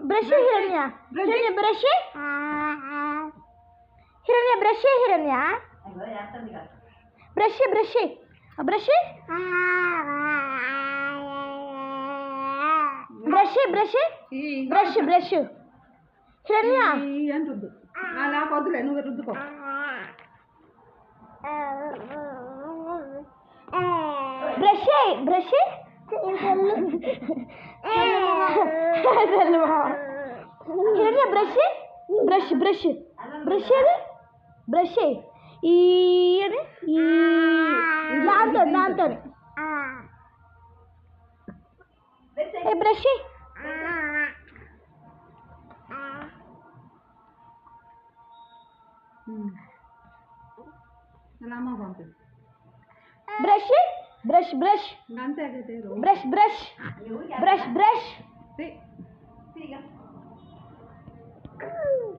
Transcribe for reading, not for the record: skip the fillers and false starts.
brush హిరణ్య హిరణ్య brush హిరణ్య బ్రష్ హిరణ్య brush brush brush brush brush brush brush హిరణ్య అని రుద్దు నాకు వద్దులే నువ్వు రుద్దుకో బ్రష్ బ్రష్ హిరణ్య బ్రష్ బ్రష్ బ్రష్ బ్రష్ ఏది బ్రష్ ఈ అని ఈ దాంతో దాంతో బ్రష్ అలా పంపి బ్రష్ బ్రష్ బ్రష్ అంతే brush brush brush brush brush